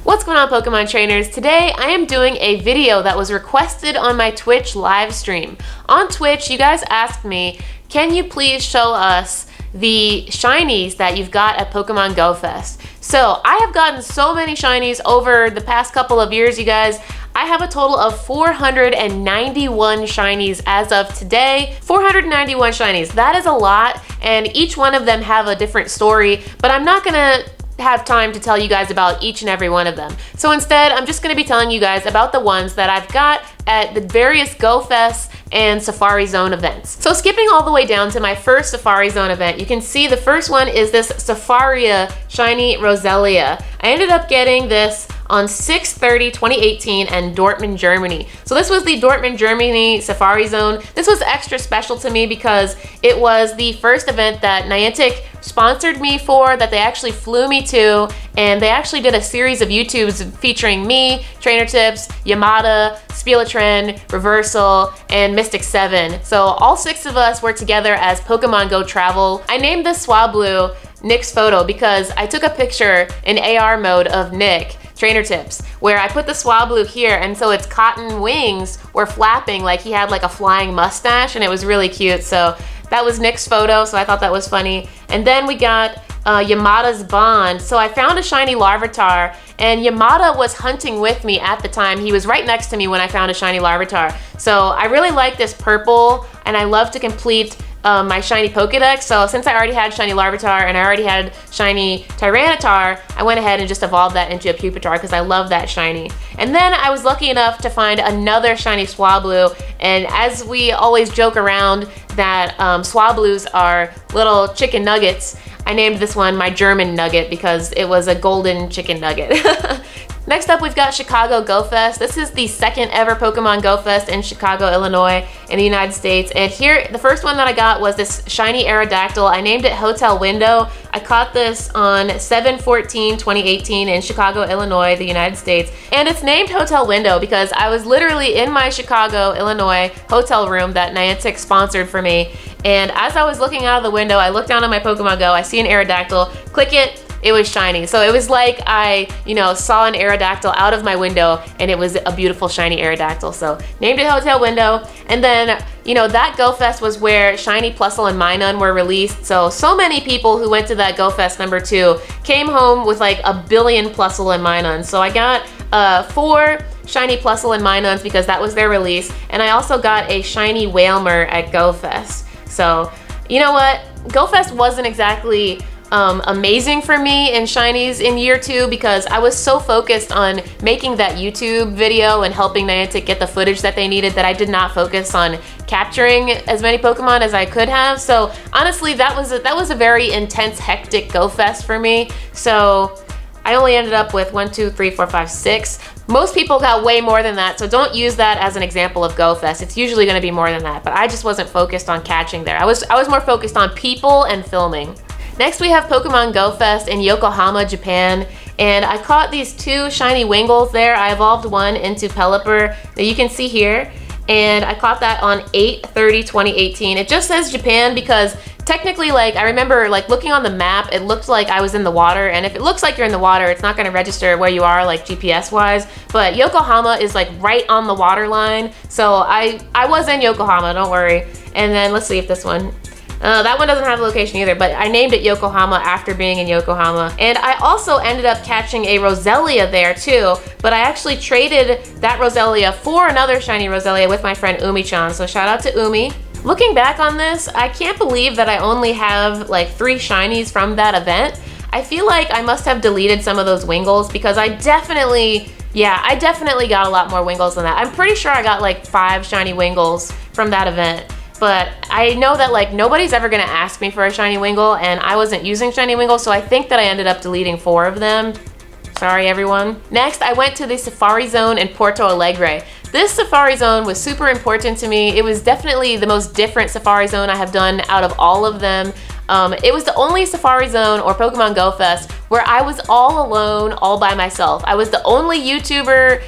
What's going on, Pokemon trainers? Today I am doing a video that was requested on my Twitch live stream. On Twitch, you guys asked me, can you please show us the shinies that you've got at Pokemon Go Fest? So I have gotten so many shinies over the past couple of years, you guys. I have a total of 491 shinies as of today. 491 shinies, that is a lot, and each one of them have a different story, but I'm not gonna have time to tell you guys about each and every one of them. So instead, I'm just going to be telling you guys about the ones that I've got at the various Go Fests and Safari Zone events. So skipping all the way down to my first Safari Zone event, you can see the first one is this Safaria Shiny Roselia. I ended up getting this on 6/30/2018 in Dortmund, Germany. So this was the Dortmund, Germany Safari Zone. This was extra special to me because it was the first event that Niantic sponsored me for, that they actually flew me to, and they actually did a series of YouTubes featuring me, Trainer Tips, Yamada, Spielatren, Reversal, and Mystic 7. So all 6 of us were together as Pokemon Go Travel. I named this Swablu Nick's photo because I took a picture in AR mode of Nick, Trainer Tips, where I put the Swablu here, and so its cotton wings were flapping like he had like a flying mustache, and it was really cute. So that was Nick's photo, so I thought that was funny. And then we got Yamada's Bond. So I found a shiny Larvitar, and Yamada was hunting with me at the time. He was right next to me when I found a shiny Larvitar. So I really like this purple, and I love to complete my shiny Pokedex. So since I already had shiny Larvitar and I already had shiny Tyranitar, I went ahead and just evolved that into a Pupitar because I love that shiny. And then I was lucky enough to find another shiny Swablu, and as we always joke around that Swablus are little chicken nuggets, I named this one my German nugget because it was a golden chicken nugget. Next up, we've got Chicago Go Fest. This is the second ever Pokemon Go Fest in Chicago, Illinois, in the United States. And here, the first one that I got was this shiny Aerodactyl. I named it Hotel Window. I caught this on 7/14/2018 in Chicago, Illinois, the United States. And it's named Hotel Window because I was literally in my Chicago, Illinois hotel room that Niantic sponsored for me. And as I was looking out of the window, I looked down on my Pokemon Go, I see an Aerodactyl, click it, it was shiny. So it was like I, saw an Aerodactyl out of my window, and it was a beautiful shiny Aerodactyl. So named it Hotel Window. And then, that Go Fest was where shiny Plusle and Minun were released. So many people who went to that Go Fest #2 came home with like a billion Plusle and Minun. So I got 4 shiny Plusle and Minuns because that was their release. And I also got a shiny Wailmer at Go Fest. So, you know what? Go Fest wasn't exactly amazing for me in shinies in year 2 because I was so focused on making that YouTube video and helping Niantic get the footage that they needed that I did not focus on capturing as many Pokemon as I could have. So honestly, that was a very intense, hectic Go Fest for me. So I only ended up with 1, 2, 3, 4, 5, 6. Most people got way more than that, so don't use that as an example of Go Fest. It's usually going to be more than that, but I just wasn't focused on catching there. I was more focused on people and filming. Next, we have Pokemon Go Fest in Yokohama, Japan, and I caught these 2 shiny Wingles there. I evolved one into Pelipper that you can see here, and I caught that on 8/30/2018. It just says Japan because technically, I remember looking on the map, it looked like I was in the water, and if it looks like you're in the water, it's not going to register where you are GPS wise, but Yokohama is right on the water line, so I was in Yokohama, don't worry. And then let's see if this one, that one doesn't have a location either, but I named it Yokohama after being in Yokohama. And I also ended up catching a Roselia there too, but I actually traded that Roselia for another shiny Roselia with my friend Umi-chan, so shout out to Umi. Looking back on this, I can't believe that I only have 3 shinies from that event. I feel like I must have deleted some of those Wingles because I definitely got a lot more Wingles than that. I'm pretty sure I got 5 shiny Wingles from that event. But I know that nobody's ever gonna ask me for a shiny Wingle, and I wasn't using shiny Wingle, so I think that I ended up deleting 4 of them. Sorry, everyone. Next, I went to the Safari Zone in Porto Alegre. This Safari Zone was super important to me. It was definitely the most different Safari Zone I have done out of all of them. It was the only Safari Zone or Pokemon Go Fest where I was all alone, all by myself. I was the only YouTuber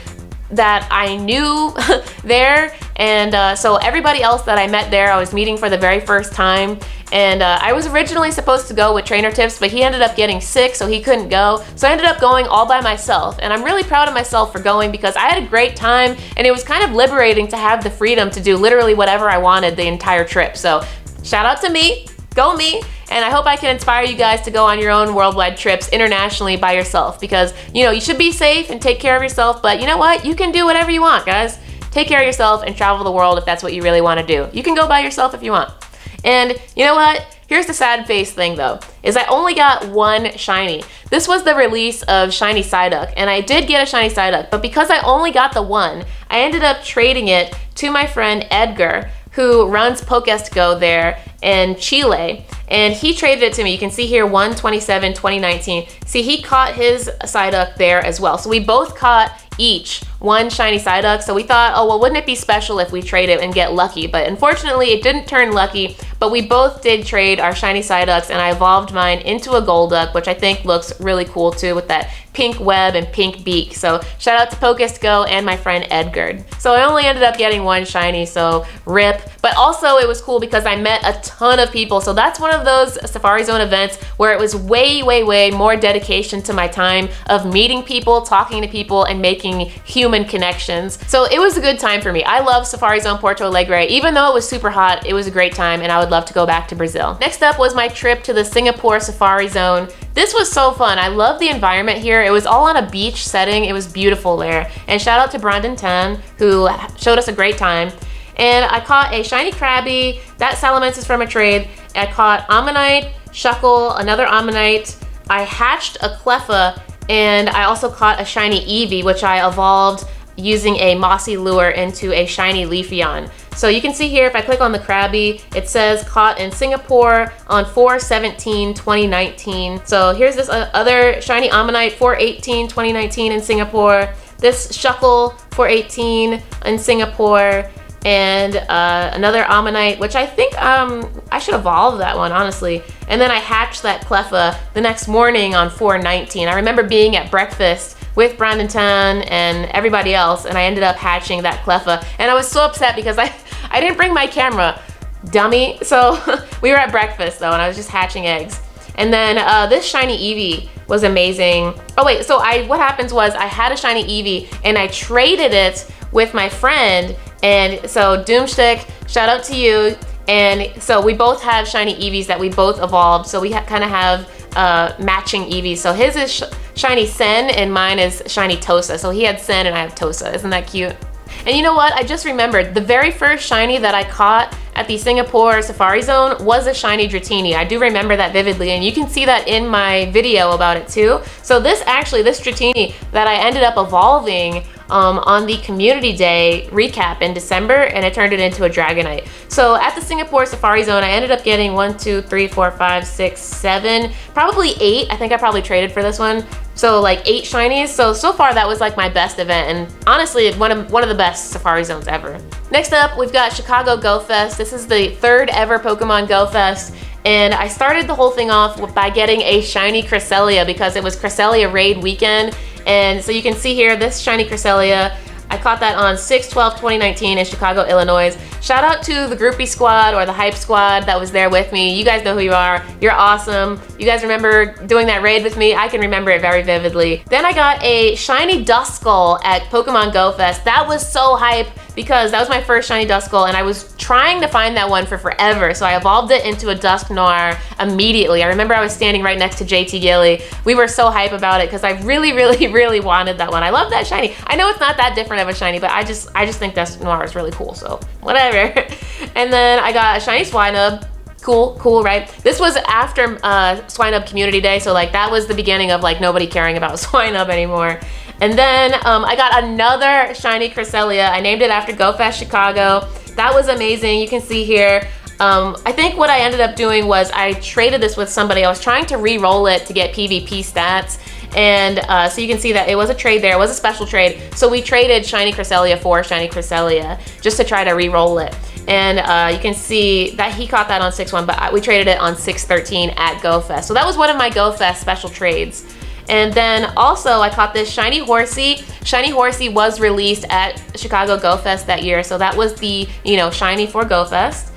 that I knew there, and so everybody else that I met there I was meeting for the very first time, And I was originally supposed to go with Trainer Tips, but he ended up getting sick, so he couldn't go. So I ended up going all by myself. And I'm really proud of myself for going because I had a great time, and it was kind of liberating to have the freedom to do literally whatever I wanted the entire trip. So shout out to me, go me. And I hope I can inspire you guys to go on your own worldwide trips internationally by yourself because, you know, you should be safe and take care of yourself, but you know what? You can do whatever you want, guys. Take care of yourself and travel the world if that's what you really want to do. You can go by yourself if you want. And you know what? Here's the sad face thing though, is I only got one shiny. This was the release of Shiny Psyduck, and I did get a Shiny Psyduck, but because I only got the one, I ended up trading it to my friend Edgar, who runs Go there in Chile, and he traded it to me. You can see here 1/27/2019. See, he caught his Psyduck there as well. So we both caught each one shiny Psyduck. So we thought, oh, well, wouldn't it be special if we trade it and get lucky? But unfortunately, it didn't turn lucky, but we both did trade our shiny Psyducks, and I evolved mine into a Golduck, which I think looks really cool too with that pink web and pink beak. So shout out to Go and my friend Edgar. So I only ended up getting one shiny, so rip. But also it was cool because I met a ton of people. So that's one of those Safari Zone events where it was way, way, way more dedication to my time of meeting people, talking to people, and making human connections. So it was a good time for me. I love Safari Zone Porto Alegre. Even though it was super hot, it was a great time, and I would love to go back to Brazil. Next up was my trip to the Singapore Safari Zone. This was so fun. I love the environment here. It was all on a beach setting. It was beautiful there. And shout out to Brandon Tan, who showed us a great time. And I caught a shiny Krabby. That Salamence is from a trade. I caught Ammonite, Shuckle, another Ammonite. I hatched a Cleffa, and I also caught a shiny Eevee, which I evolved using a mossy lure into a shiny Leafeon. So you can see here, if I click on the Krabby, it says caught in Singapore on 4/17/2019. So here's this other shiny Ammonite, 4/18/2019 in Singapore. This Shuckle, 4/18 in Singapore. And another Ammonite, which I think I should evolve that one, honestly. And then I hatched that Cleffa the next morning on 4/19. I remember being at breakfast with Brandon Tan and everybody else, and I ended up hatching that Cleffa. And I was so upset because I didn't bring my camera, dummy. So we were at breakfast though, and I was just hatching eggs. And then this shiny Eevee was amazing. Oh wait, so what happens was I had a shiny Eevee and I traded it with my friend. And so Doomstick, shout out to you. And so we both have shiny Eevees that we both evolved. So we kind of have matching Eevees. So his is shiny Sen and mine is shiny Tosa. So he had Sen and I have Tosa. Isn't that cute? And you know what? I just remembered the very first shiny that I caught at the Singapore Safari Zone was a shiny Dratini. I do remember that vividly, and you can see that in my video about it too. So this Dratini that I ended up evolving on the community day recap in December, and it turned it into a Dragonite. So at the Singapore Safari Zone, I ended up getting 1, 2, 3, 4, 5, 6, 7, probably 8. I think I probably traded for this one. So like 8 shinies. So far that was like my best event, and honestly one of the best Safari Zones ever. Next up, we've got Chicago Go Fest. This is the 3rd ever Pokemon Go Fest. And I started the whole thing off by getting a shiny Cresselia because it was Cresselia raid weekend. And so you can see here, this shiny Cresselia, I caught that on 6/12/2019 in Chicago, Illinois. Shout out to the groupie squad or the hype squad that was there with me. You guys know who you are. You're awesome. You guys remember doing that raid with me? I can remember it very vividly. Then I got a shiny Duskull at Pokemon Go Fest. That was so hype because that was my first shiny Duskull, and I was trying to find that one for forever. So I evolved it into a Dusk Noir immediately. I remember I was standing right next to JT Gilly. We were so hype about it because I really, really, really wanted that one. I love that shiny. I know it's not that different of a shiny, but I just think Dusk Noir is really cool, so whatever. And then I got a shiny Swinub. Cool, right? This was after Swinub Community Day, so like that was the beginning of like nobody caring about Swinub anymore. And then I got another shiny Cresselia. I named it after Go Fest Chicago. That was amazing. You can see here. I think what I ended up doing was I traded this with somebody. I was trying to re-roll it to get PvP stats. And so you can see that it was a trade there. It was a special trade. So we traded shiny Cresselia for shiny Cresselia just to try to re-roll it. And you can see that he caught that on 6/1, but we traded it on 6/13 at Go Fest. So that was one of my Go Fest special trades. And then also I caught this shiny Horsey. Shiny Horsey was released at Chicago Go Fest that year. So that was the, shiny for Go Fest.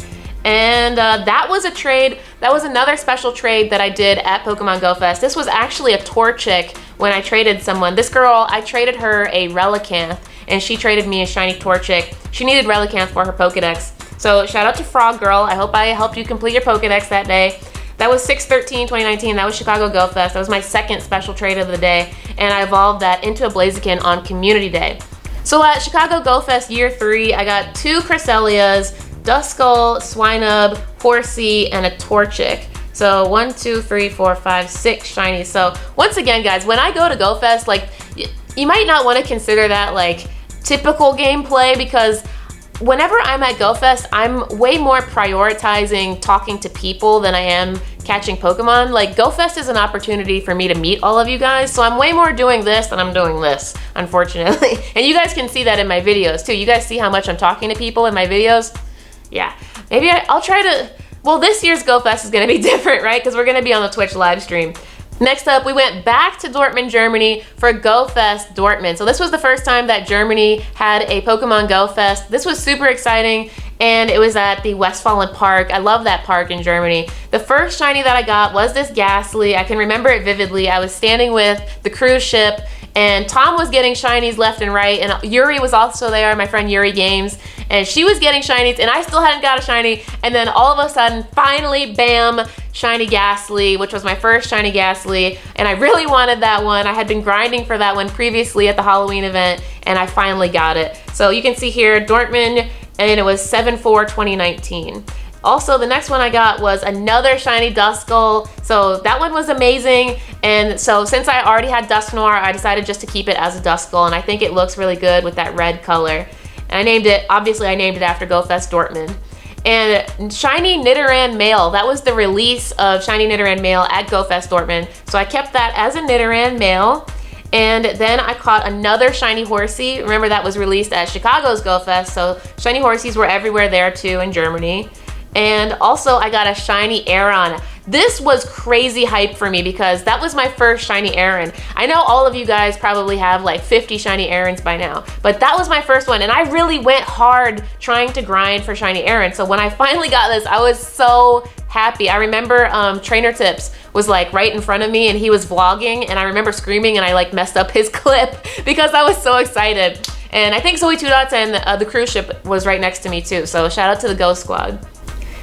And that was a trade. That was another special trade that I did at Pokemon Go Fest. This was actually a Torchic when I traded someone. This girl, I traded her a Relicanth, and she traded me a shiny Torchic. She needed Relicanth for her Pokedex. So shout out to Frog Girl. I hope I helped you complete your Pokedex that day. That was 6/13/2019. That was Chicago Go Fest. That was my second special trade of the day, and I evolved that into a Blaziken on Community Day. So at Chicago Go Fest Year 3, I got 2 Cresselias, Duskull, Swinub, Horsey, and a Torchic. So 1, 2, 3, 4, 5, 6 shinies. So once again, guys, when I go to Go Fest, like, you might not want to consider that like typical gameplay, because whenever I'm at Go Fest, I'm way more prioritizing talking to people than I am catching Pokemon. Like, Go Fest is an opportunity for me to meet all of you guys, so I'm way more doing this than I'm doing this, unfortunately. And you guys can see that in my videos too. You guys see how much I'm talking to people in my videos? Yeah, maybe I'll try to, well, this year's Go Fest is gonna be different, right? Because we're gonna be on the Twitch live stream. Next up, we went back to Dortmund, Germany for Go Fest Dortmund. So this was the first time that Germany had a Pokemon Go Fest. This was super exciting, and it was at the Westfalen Park. I love that park in Germany. The first shiny that I got was this Ghastly. I can remember it vividly. I was standing with the cruise ship, and Tom was getting shinies left and right, and Yuri was also there, my friend Yuri Games, and she was getting shinies, and I still hadn't got a shiny, and then all of a sudden, finally, bam, shiny Ghastly, which was my first shiny Ghastly, and I really wanted that one. I had been grinding for that one previously at the Halloween event, and I finally got it. So you can see here, Dortmund, and it was 7/4/2019. Also, the next one I got was another shiny Duskull. So that one was amazing. And so since I already had Dusknoir, I decided just to keep it as a Duskull, and I think it looks really good with that red color. And I named it, obviously I named it after Go Fest Dortmund. And shiny Nidoran Male, that was the release of shiny Nidoran Male at Go Fest Dortmund. So I kept that as a Nidoran Male. And then I caught another shiny Horsey. Remember, that was released at Chicago's Go Fest, so shiny Horseys were everywhere there too in Germany. And also I got a shiny Aron. This was crazy hype for me because that was my first shiny Aron. I know all of you guys probably have like 50 shiny Arons by now, but that was my first one, and I really went hard trying to grind for shiny Aron. So when I finally got this, I was so happy. I remember Trainer Tips was like right in front of me, and he was vlogging, and I remember screaming, and I like messed up his clip because I was so excited. And I think Zoe 2 Dots and the cruise ship was right next to me too, so shout out to the Ghost Squad.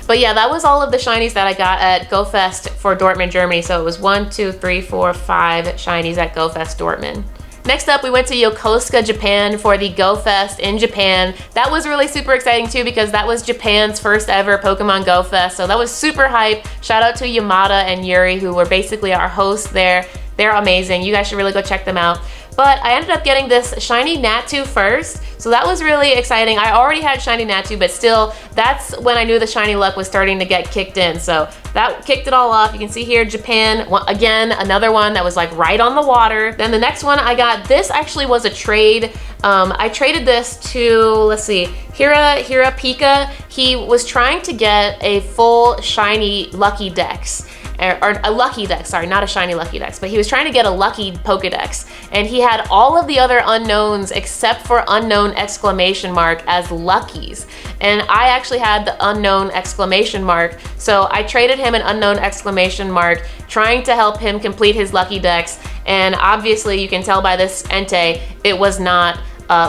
But yeah, that was all of the shinies that I got at Go Fest for Dortmund, Germany. So it was 1, 2, 3, 4, 5 shinies at Go Fest Dortmund. Next up, we went to Yokosuka, Japan for the Go Fest in Japan. That was really super exciting too because that was Japan's first ever Pokemon Go Fest. So that was super hype. Shout out to Yamada and Yuri, who were basically our hosts there. They're amazing. You guys should really go check them out. But I ended up getting this shiny Natu first, so that was really exciting. I already had shiny Natu, but still, that's when I knew the shiny luck was starting to get kicked in. So that kicked it all off. You can see here, Japan, again, another one that was like right on the water. Then the next one I got, this actually was a trade. I traded this to, let's see, Hira Pika. He was trying to get a full shiny Lucky Dex. Or a Lucky Dex, sorry, not a shiny Lucky Dex, but he was trying to get a Lucky Pokedex, and he had all of the other unknowns except for unknown exclamation mark as Luckies, and I actually had the unknown exclamation mark, so I traded him an unknown exclamation mark, trying to help him complete his Lucky Dex, and obviously you can tell by this Entei, it was not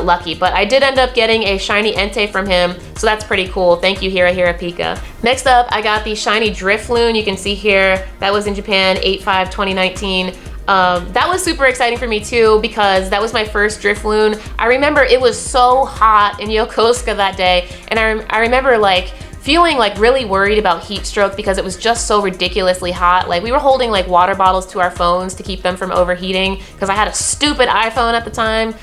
lucky, but I did end up getting a shiny Entei from him, so that's pretty cool. Thank you, Hira Pika. Next up, I got the shiny Drifloon. You can see here, that was in Japan, 8/5/2019. That was super exciting for me too because that was my first Drifloon. I remember it was so hot in Yokosuka that day, and I remember like feeling like really worried about heat stroke because it was just so ridiculously hot. Like we were holding like water bottles to our phones to keep them from overheating because I had a stupid iPhone at the time.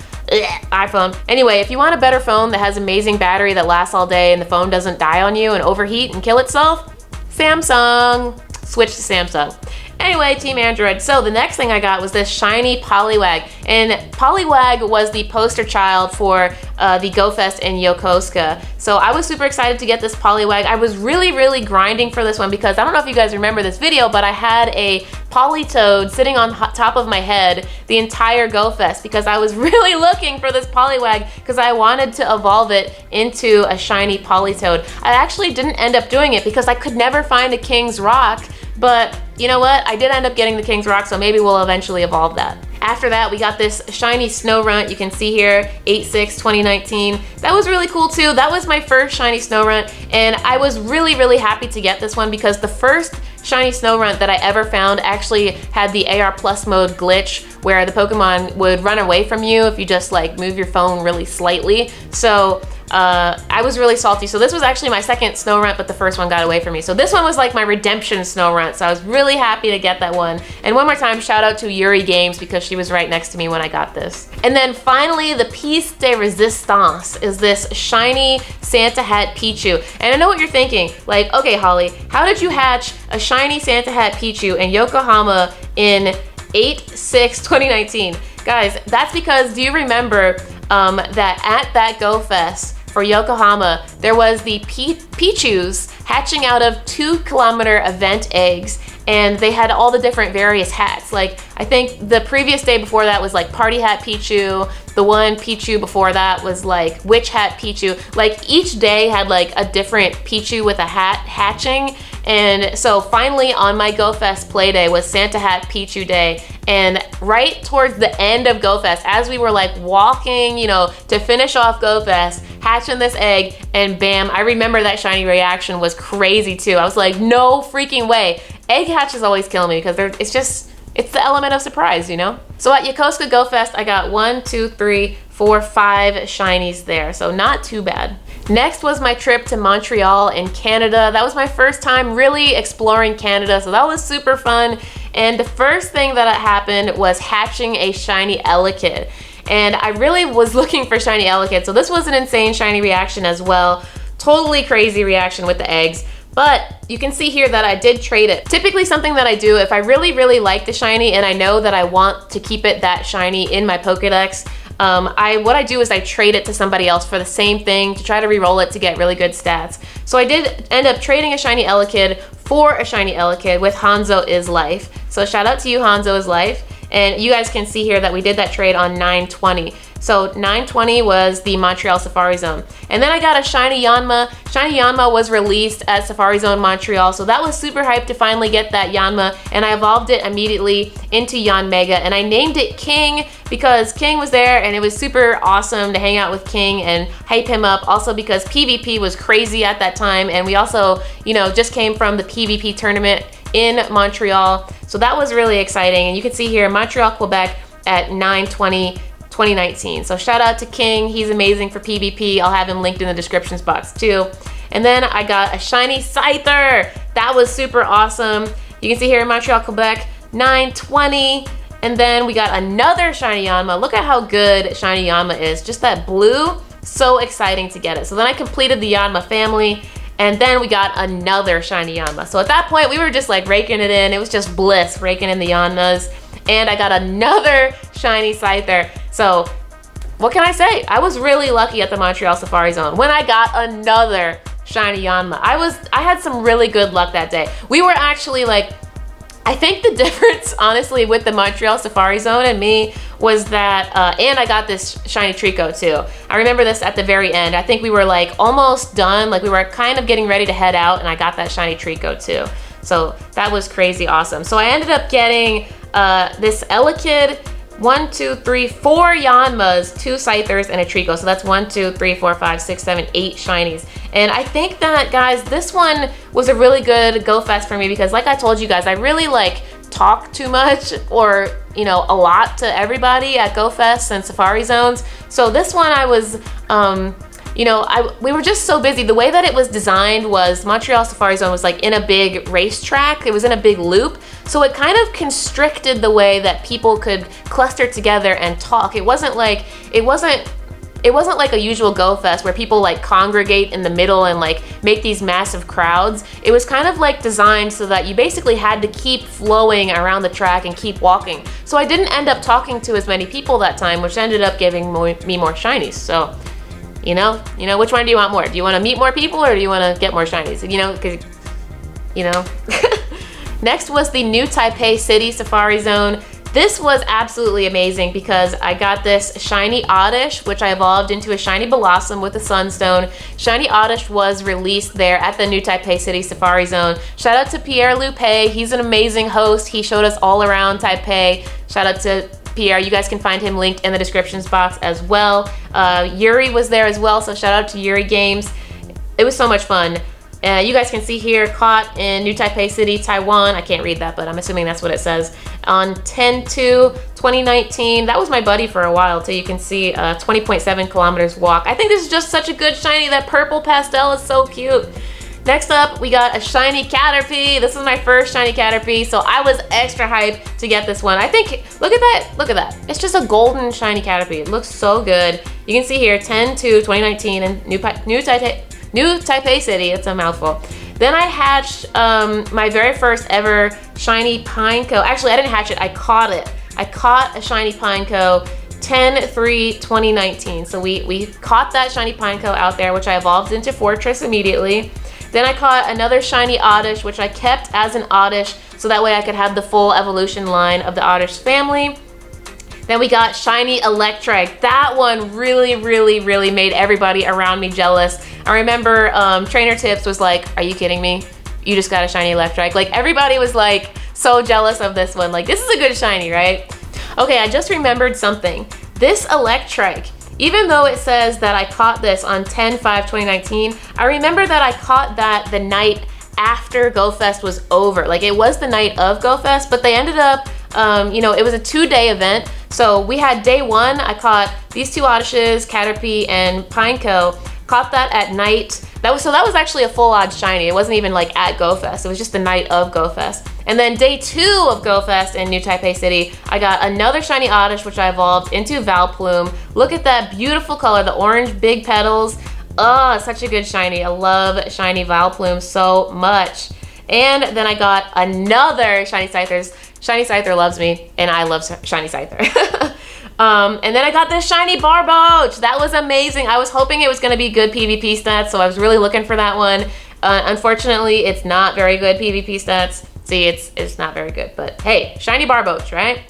iPhone. Anyway, if you want a better phone that has amazing battery that lasts all day and the phone doesn't die on you and overheat and kill itself, Samsung. Switch to Samsung. Anyway, Team Android. So the next thing I got was this shiny Poliwag. And Poliwag was the poster child for the GoFest in Yokosuka. So I was super excited to get this Poliwag. I was really grinding for this one because I don't know if you guys remember this video, but I had a Politoed sitting on top of my head the entire GoFest because I was really looking for this Poliwag because I wanted to evolve it into a shiny Politoed. I actually didn't end up doing it because I could never find a King's Rock, but you know what? I did end up getting the King's Rock, so maybe we'll eventually evolve that. After that, we got this shiny Snorunt. You can see here, 8/6/2019. That was really cool too. That was my first shiny Snorunt, and I was really happy to get this one because the first shiny Snorunt that I ever found actually had the AR Plus mode glitch where the Pokemon would run away from you if you just like move your phone really slightly. So I was really salty. So this was actually my second Snorunt, but the first one got away from me. So this one was like my redemption Snorunt. So I was really happy to get that one. And one more time, shout out to Yuri Games because she was right next to me when I got this. And then finally, the piece de resistance is this shiny Santa Hat Pichu. And I know what you're thinking, like, okay, Holly, how did you hatch a shiny Santa Hat Pichu in Yokohama in 8/6/2019? Guys, that's because, do you remember that at that GoFest for Yokohama, there was the Pichus hatching out of 2-kilometer event eggs, and they had all the different various hats. Like, I think the previous day before that was like Party Hat Pichu, the one Pichu before that was like Witch Hat Pichu. Like, each day had like a different Pichu with a hat hatching. And so finally on my GoFest Playday was Santa Hat Pichu Day, and right towards the end of GoFest, as we were like walking, you know, to finish off GoFest, hatching this egg, and bam, I remember that shiny reaction was crazy too. I was like, no freaking way. Egg hatches always kill me because it's the element of surprise, you know? So at Yokosuka GoFest, I got 1, 2, 3, 4, 5 shinies there, so not too bad. Next was my trip to Montreal in Canada. That was my first time really exploring Canada, so that was super fun. And the first thing that happened was hatching a shiny Elekid. And I really was looking for shiny Elekid, so this was an insane shiny reaction as well. Totally crazy reaction with the eggs. But you can see here that I did trade it. Typically something that I do, if I really like the shiny and I know that I want to keep it that shiny in my Pokedex, what I do is I trade it to somebody else for the same thing to try to re-roll it to get really good stats. So I did end up trading a shiny Elekid for a shiny Elekid with Hanzo is Life. So shout out to you, Hanzo is Life. And you guys can see here that we did that trade on 9/20. So 9/20 was the Montreal Safari Zone. And then I got a shiny Yanma. Shiny Yanma was released at Safari Zone Montreal, so that was super hyped to finally get that Yanma, and I evolved it immediately into Yanmega, and I named it King because King was there, and it was super awesome to hang out with King and hype him up, also because PvP was crazy at that time, and we also, you know, just came from the PvP tournament in Montreal, so that was really exciting. And you can see here Montreal, Quebec at 9/20/2019. So shout out to King, he's amazing for PvP. I'll have him linked in the descriptions box too. And then I got a shiny Scyther. That was super awesome. You can see here in Montreal, Quebec, 9/20. And then we got another shiny Yanma. Look at how good shiny Yanma is. Just that blue, so exciting to get it. So then I completed the Yanma family, and then we got another shiny Yanma. So at that point, we were just like raking it in. It was just bliss, raking in the Yanmas. And I got another shiny Scyther. So what can I say? I was really lucky at the Montreal Safari Zone when I got another shiny Yanma. I had some really good luck that day. We were actually like, I think the difference honestly with the Montreal Safari Zone and me was that, and I got this shiny Trico too. I remember this at the very end. I think we were like almost done, like we were kind of getting ready to head out, and I got that shiny Trico too. So that was crazy awesome. So I ended up getting this Elekid, 1, 2, 3, 4 Yanmas, 2 Scythers, and a Trico. So that's 1, 2, 3, 4, 5, 6, 7, 8 shinies. And I think that, guys, this one was a really good Go Fest for me because, like I told you guys, I really like talk too much or, you know, a lot to everybody at Go Fest and Safari Zones. So this one I was, you know, we were just so busy. The way that it was designed was Montreal Safari Zone was like in a big racetrack. It was in a big loop. So it kind of constricted the way that people could cluster together and talk. It wasn't it wasn't like a usual Go Fest where people like congregate in the middle and like make these massive crowds. It was kind of like designed so that you basically had to keep flowing around the track and keep walking. So I didn't end up talking to as many people that time, which ended up giving me more shinies. So, you know, which one do you want more? Do you want to meet more people or do you want to get more shinies? You know, because, you know. Next was the new Taipei City Safari Zone. This was absolutely amazing because I got this shiny Oddish, which I evolved into a shiny Blossom with a Sunstone. Shiny Oddish was released there at the new Taipei City Safari Zone. Shout out to Pierre Lupe, he's an amazing host. He showed us all around Taipei. Shout out to Pierre, you guys can find him linked in the descriptions box as well. Yuri was there as well, so shout out to Yuri Games. It was so much fun. You guys can see here, caught in New Taipei City, Taiwan. I can't read that, but I'm assuming that's what it says. On 10/2/2019, that was my buddy for a while, till you can see 20.7 kilometers walk. I think this is just such a good shiny. That purple pastel is so cute. Next up, we got a shiny Caterpie. This is my first shiny Caterpie, so I was extra hyped to get this one. I think, look at that. It's just a golden shiny Caterpie. It looks so good. You can see here, 10/2/2019 in New Taipei City, it's a mouthful. Then I hatched my very first ever shiny Pineco. Actually, I didn't hatch it, I caught it. I caught a shiny Pineco 10/3/2019. So we caught that shiny Pineco out there, which I evolved into Fortress immediately. Then I caught another shiny Oddish, which I kept as an Oddish, so that way I could have the full evolution line of the Oddish family. Then we got shiny Electric. That one really made everybody around me jealous. I remember Trainer Tips was like, are you kidding me? You just got a shiny Electric. Like everybody was like so jealous of this one. Like this is a good shiny, right? Okay, I just remembered something. This Electric, even though it says that I caught this on 10/5/2019, I remember that I caught that the night after Go Fest was over. Like it was the night of Go Fest, but they ended up, you know, it was a 2-day event. So we had day one, I caught these two Oddishes, Caterpie and Pineco, caught that at night. That was actually a full odd shiny. It wasn't even like at Go Fest, it was just the night of Go Fest. And then day 2 of Go Fest in New Taipei City, I got another shiny Oddish, which I evolved into Valplume. Look at that beautiful color, the orange big petals. Oh, such a good shiny. I love shiny Valplume so much. And then I got another shiny Scythers. Shiny Scyther loves me, and I love shiny Scyther. And then I got this shiny Barboach. That was amazing. I was hoping it was gonna be good PvP stats, so I was really looking for that one. Unfortunately, it's not very good PvP stats. See, it's not very good, but hey, shiny Barboach, right?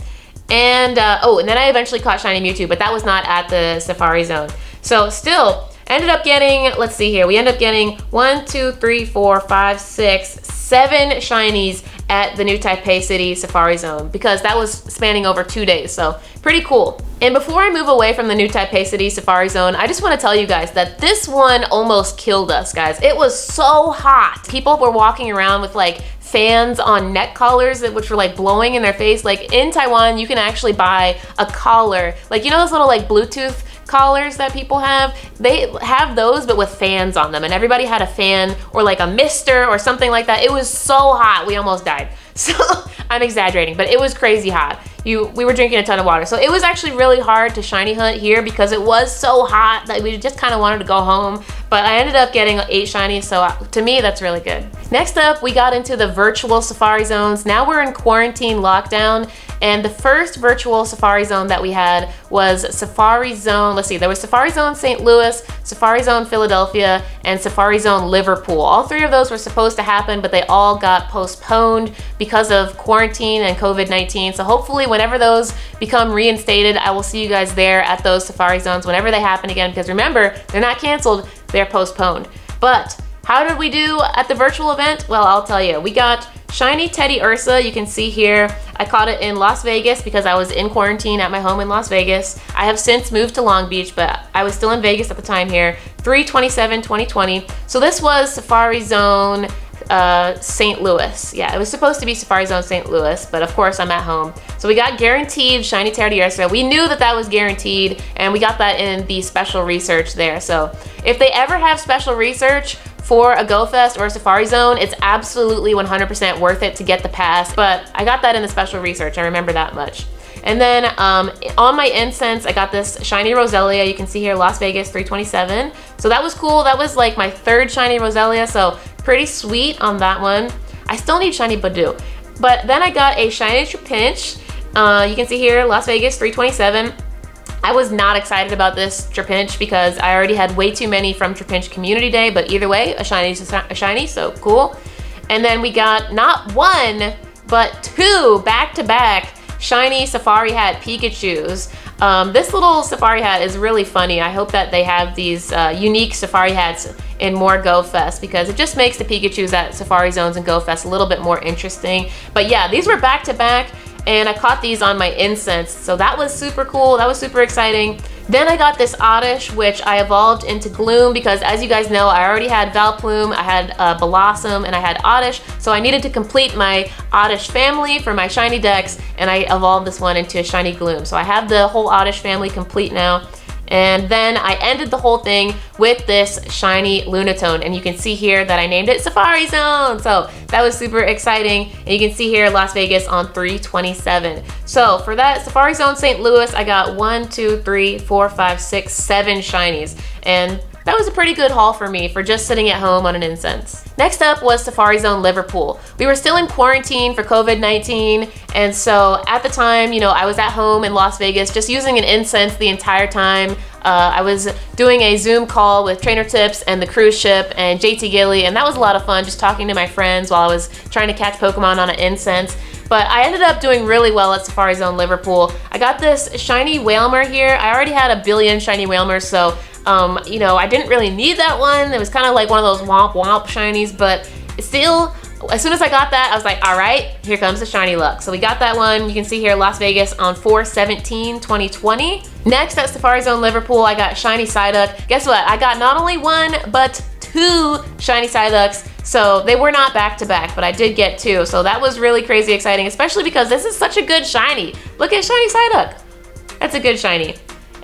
And and then I eventually caught shiny Mewtwo, but that was not at the Safari Zone. So still, ended up getting, let's see here, we ended up getting 1, 2, 3, 4, 5, 6, 7 shinies at the new Taipei City Safari Zone because that was spanning over 2 days, so pretty cool. And before I move away from the new Taipei City Safari Zone, I just want to tell you guys that this one almost killed us, guys. It was so hot. People were walking around with like fans on neck collars which were like blowing in their face. Like in Taiwan, you can actually buy a collar, like you know those little like Bluetooth collars that people have? They have those but with fans on them, and everybody had a fan or like a mister or something like that. It was so hot, we almost died. So I'm exaggerating, but it was crazy hot. We were drinking a ton of water. So it was actually really hard to shiny hunt here because it was so hot that we just kind of wanted to go home. But I ended up getting 8 shinies, so to me, that's really good. Next up, we got into the virtual Safari Zones. Now we're in quarantine lockdown, and the first virtual Safari Zone that we had was Safari Zone, let's see, there was Safari Zone St. Louis, Safari Zone Philadelphia, and Safari Zone Liverpool. All 3 of those were supposed to happen, but they all got postponed because of quarantine and COVID-19. So hopefully whenever those become reinstated, I will see you guys there at those Safari Zones whenever they happen again, because remember, they're not canceled, they're postponed. But how did we do at the virtual event? Well, I'll tell you. We got shiny Teddy Ursa, you can see here. I caught it in Las Vegas because I was in quarantine at my home in Las Vegas. I have since moved to Long Beach, but I was still in Vegas at the time here. 3/27/2020. So this was Safari Zone St. Louis. Yeah, it was supposed to be Safari Zone St. Louis, but of course I'm at home. So we got guaranteed shiny Teddy Ursa. We knew that that was guaranteed, and we got that in the special research there. So if they ever have special research for a Go Fest or a Safari Zone, it's absolutely 100% worth it to get the pass, but I got that in the special research, I remember that much. And then on my incense, I got this shiny Roselia. You can see here, Las Vegas 327. So that was cool. That was like my third shiny Roselia, so pretty sweet on that one. I still need shiny Badoo. But then I got a shiny Trapinch. You can see here, Las Vegas 327. I was not excited about this Trapinch because I already had way too many from Trapinch Community Day, but either way, a shiny is a shiny, so cool. And then we got not one, but two back-to-back shiny Safari Hat Pikachus. This little Safari Hat is really funny. I hope that they have these unique Safari Hats in more Go Fest because it just makes the Pikachus at Safari Zones and Go Fest a little bit more interesting. But yeah, these were back-to-back. And I caught these on my incense, so that was super cool. That was super exciting. Then I got this Oddish, which I evolved into Gloom because, as you guys know, I already had Valplume, I had Blossom, and I had Oddish, so I needed to complete my Oddish family for my shiny decks, and I evolved this one into a shiny Gloom. So I have the whole Oddish family complete now. And then I ended the whole thing with this shiny Lunatone, and you can see here that I named it Safari Zone. So that was super exciting. And you can see here Las Vegas on 327. So for that Safari Zone St. Louis, I got 1, 2, 3, 4, 5, 6, 7 shinies. And that was a pretty good haul for me for just sitting at home on an incense. Next up was Safari Zone Liverpool. We were still in quarantine for COVID-19, and so at the time, you know, I was at home in Las Vegas just using an incense the entire time. I was doing a Zoom call with Trainer Tips and the cruise ship and JT Gilly, and that was a lot of fun just talking to my friends while I was trying to catch Pokemon on an incense. But I ended up doing really well at Safari Zone Liverpool. I got this shiny Wailmer here. I already had a billion shiny Wailmers, so you know, I didn't really need that one. It was kind of like one of those womp womp shinies, but still, as soon as I got that, I was like, all right, here comes the shiny luck. So we got that one. You can see here, Las Vegas on 4/17/2020. Next at Safari Zone Liverpool, I got shiny Psyduck. Guess what? I got not only one, but two shiny Psyducks. So they were not back to back, but I did get two. So that was really crazy exciting, especially because this is such a good shiny. Look at shiny Psyduck. That's a good shiny.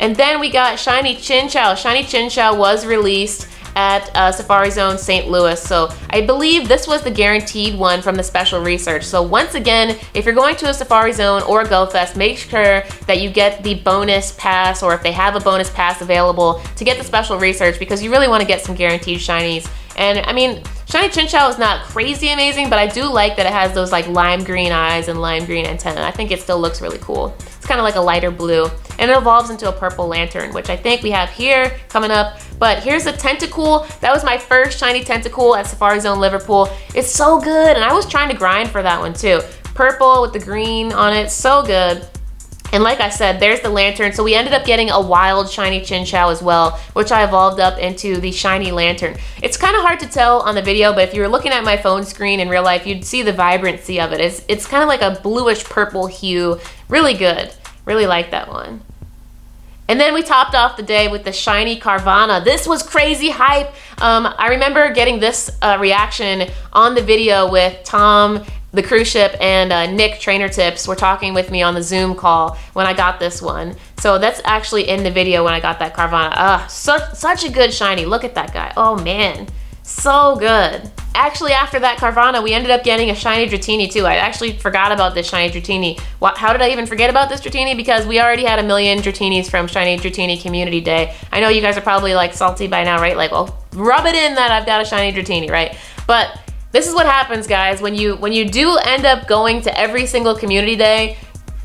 And then we got shiny Chinchou. Shiny Chinchou was released at Safari Zone St. Louis. So I believe this was the guaranteed one from the special research. So once again, if you're going to a Safari Zone or Go Fest, make sure that you get the bonus pass, or if they have a bonus pass available, to get the special research, because you really want to get some guaranteed shinies. And I mean, shiny Chinchou is not crazy amazing, but I do like that it has those like lime green eyes and lime green antenna. I think it still looks really cool. It's kind of like a lighter blue, and it evolves into a purple lantern, which I think we have here coming up. But here's a Tentacool. That was my first shiny Tentacool at Safari Zone Liverpool. It's so good, and I was trying to grind for that one too. Purple with the green on it, so good. And like I said, there's the lantern. So we ended up getting a wild shiny Chinchou as well, which I evolved up into the shiny lantern. It's kind of hard to tell on the video, but if you were looking at my phone screen in real life, you'd see the vibrancy of it. It's kind of like a bluish purple hue. Really good. Really like that one. And then we topped off the day with the shiny Carvana. This was crazy hype. I remember getting this reaction on the video with Tom, the cruise ship, and Nick, Trainer Tips, were talking with me on the Zoom call when I got this one. So that's actually in the video when I got that Carvana. Such a good shiny. Look at that guy. Oh man, so good. Actually, after that Carvana, we ended up getting a shiny Dratini too. I actually forgot about this shiny Dratini. How did I even forget about this Dratini? Because we already had a million Dratinis from Shiny Dratini Community Day. I know you guys are probably like salty by now, right? Like, well, rub it in that I've got a shiny Dratini, right? But this is what happens, guys. When you do end up going to every single Community Day,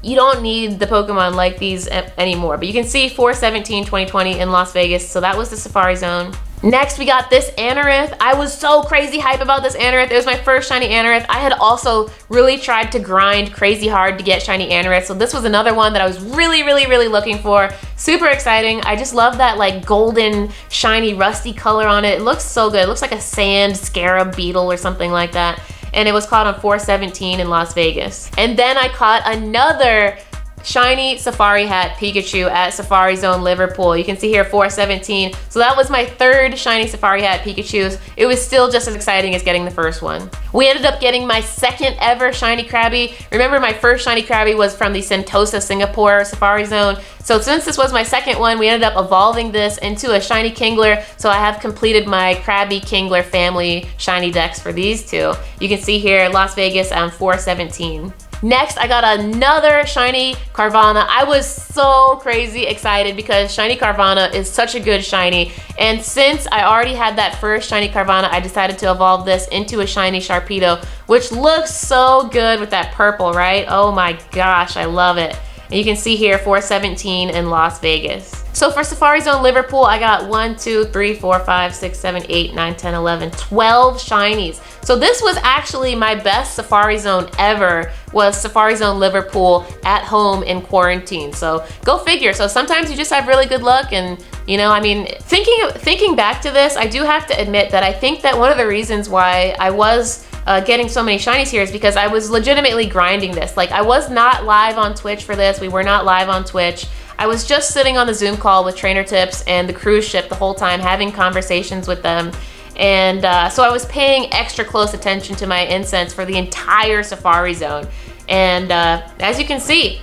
you don't need the Pokemon like these anymore. But you can see 4/17/2020 in Las Vegas. So that was the Safari Zone. Next, we got this Anorith. I was so crazy hype about this Anorith. It was my first shiny Anorith. I had also really tried to grind crazy hard to get shiny Anorith. So this was another one that I was really looking for. Super exciting. I just love that like golden, shiny, rusty color on it. It looks so good. It looks like a sand scarab beetle or something like that. And it was caught on 4/17 in Las Vegas. And then I caught another shiny Safari Hat Pikachu at Safari Zone Liverpool. You can see here 4/17. So that was my third shiny Safari Hat Pikachu. It was still just as exciting as getting the first one. We ended up getting my second ever shiny Krabby. Remember, my first shiny Krabby was from the Sentosa, Singapore Safari Zone. So since this was my second one, we ended up evolving this into a shiny Kingler. So I have completed my Krabby Kingler family shiny decks for these two. You can see here Las Vegas on 4/17. Next, I got another shiny Carvana. I was so crazy excited because shiny Carvana is such a good shiny. And since I already had that first shiny Carvana, I decided to evolve this into a shiny Sharpedo, which looks so good with that purple, right? Oh my gosh, I love it. And you can see here 417 in Las Vegas. So for Safari Zone Liverpool, I got 1, 2, 3, 4, 5, 6, 7, 8, 9, 10, 11, 12 shinies. So this was actually my best Safari Zone ever, was Safari Zone Liverpool at home in quarantine. So go figure. So sometimes you just have really good luck, and you know, I mean, thinking back to this, I do have to admit that I think that one of the reasons why I was getting so many shinies here is because I was legitimately grinding this. Like, I was not live on Twitch for this. We were not live on Twitch. I was just sitting on the Zoom call with Trainer Tips and the cruise ship the whole time, having conversations with them. And so I was paying extra close attention to my incense for the entire Safari Zone. And as you can see,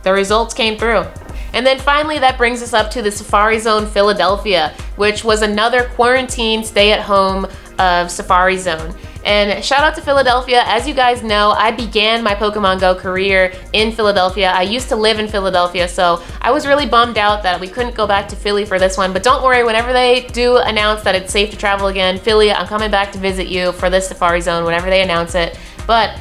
the results came through. And then finally, that brings us up to the Safari Zone Philadelphia, which was another quarantine stay-at-home of Safari Zone. And shout out to Philadelphia. As you guys know, I began my Pokemon Go career in Philadelphia. I used to live in Philadelphia, so I was really bummed out that we couldn't go back to Philly for this one. But don't worry, whenever they do announce that it's safe to travel again, Philly, I'm coming back to visit you for this Safari Zone whenever they announce it. But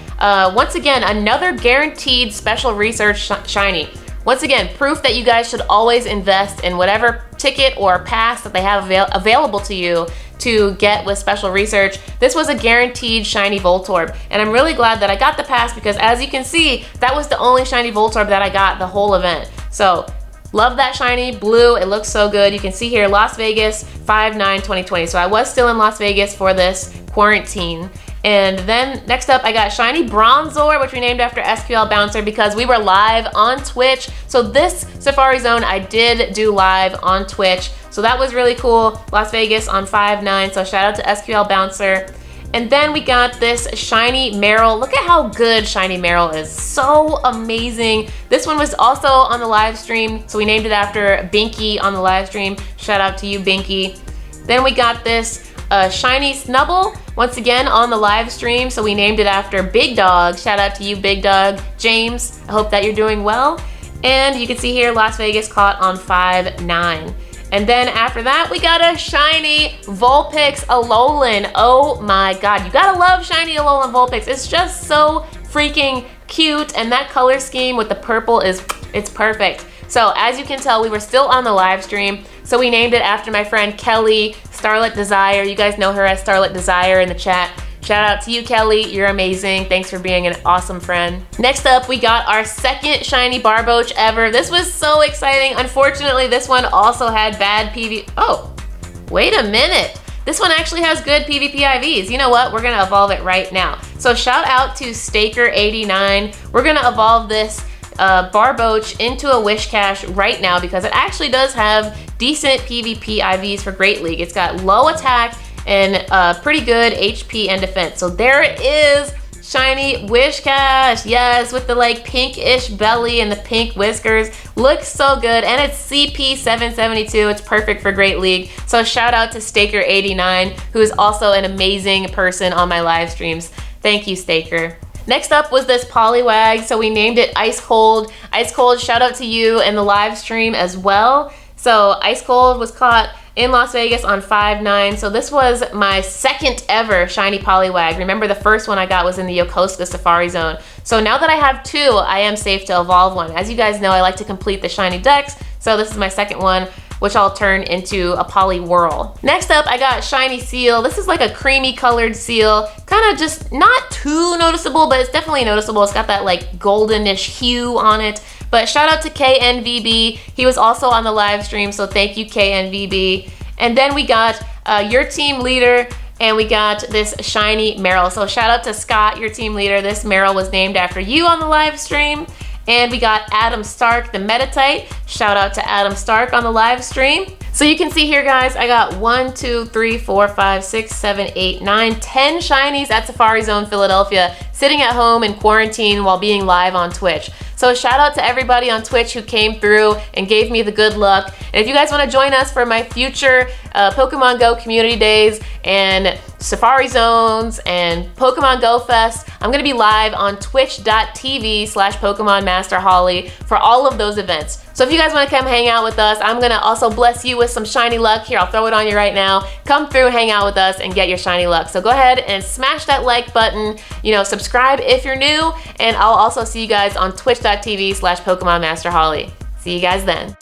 once again, another guaranteed special research shiny. Once again, proof that you guys should always invest in whatever ticket or pass that they have available to you to get with special research. This was a guaranteed shiny Voltorb, and I'm really glad that I got the pass because, as you can see, that was the only shiny Voltorb that I got the whole event. So love that shiny blue. It looks so good. You can see here Las Vegas 5/9/2020. So I was still in Las Vegas for this quarantine. And then next up, I got shiny Bronzor, which we named after SQL Bouncer because we were live on Twitch. So this Safari Zone I did do live on Twitch. So that was really cool. Las Vegas on 5/9. So shout out to SQL Bouncer. And then we got this shiny Meryl. Look at how good shiny Meryl is. So amazing. This one was also on the live stream. So we named it after Binky on the live stream. Shout out to you, Binky. Then we got this shiny Snubble, once again on the live stream, so we named it after Big Dog. Shout out to you, Big Dog. James, I hope that you're doing well. And you can see here Las Vegas caught on 5/9. And then after that, we got a shiny Vulpix Alolan. Oh my god, you gotta love shiny Alolan Vulpix. It's just so freaking cute, and that color scheme with the purple it's perfect. So as you can tell, we were still on the live stream, so we named it after my friend Kelly, Starlet Desire. You guys know her as Starlet Desire in the chat. Shout out to you, Kelly. You're amazing. Thanks for being an awesome friend. Next up, we got our second shiny Barboach ever. This was so exciting. Unfortunately, this one also had bad Oh, wait a minute. This one actually has good PvP IVs. You know what? We're gonna evolve it right now. So shout out to Staker89. We're gonna evolve this Barboach into a Wish Cache right now because it actually does have decent PvP IVs for Great League. It's got low attack and pretty good HP and defense. So there it is, shiny Wish Cache. Yes, with the like pinkish belly and the pink whiskers. Looks so good, and it's CP 772. It's perfect for Great League. So shout out to Staker89, who is also an amazing person on my live streams. Thank you, Staker. Next up was this Poliwag, so we named it Ice Cold. Ice Cold, shout out to you in the live stream as well. So Ice Cold was caught in Las Vegas on 5/9. So this was my second ever shiny Poliwag. Remember, the first one I got was in the Yokosuka Safari Zone. So now that I have two, I am safe to evolve one. As you guys know, I like to complete the shiny decks. So this is my second one, which I'll turn into a Poliwhirl. Next up, I got shiny Seal. This is like a creamy colored seal. Kind of just not too noticeable, but it's definitely noticeable. It's got that like goldenish hue on it. But shout out to KNVB. He was also on the live stream, so thank you, KNVB. And then we got your team leader, and we got this shiny Meryl. So shout out to Scott, your team leader. This Meryl was named after you on the live stream. And we got Adam Stark, the Metatite. Shout out to Adam Stark on the live stream. So you can see here, guys, I got 1, 2, 3, 4, 5, 6, 7, 8, 9, 10 shinies at Safari Zone Philadelphia, sitting at home in quarantine while being live on Twitch. So a shout out to everybody on Twitch who came through and gave me the good luck. And if you guys want to join us for my future Pokemon Go community days and Safari Zones and Pokemon Go Fest, I'm going to be live on twitch.tv/PkmnMasterHolly for all of those events. So if you guys want to come hang out with us, I'm going to also bless you with some shiny luck. Here, I'll throw it on you right now. Come through, hang out with us, and get your shiny luck. So go ahead and smash that like button, subscribe if you're new, and I'll also see you guys on twitch.tv/PkmnMasterHolly. See you guys then.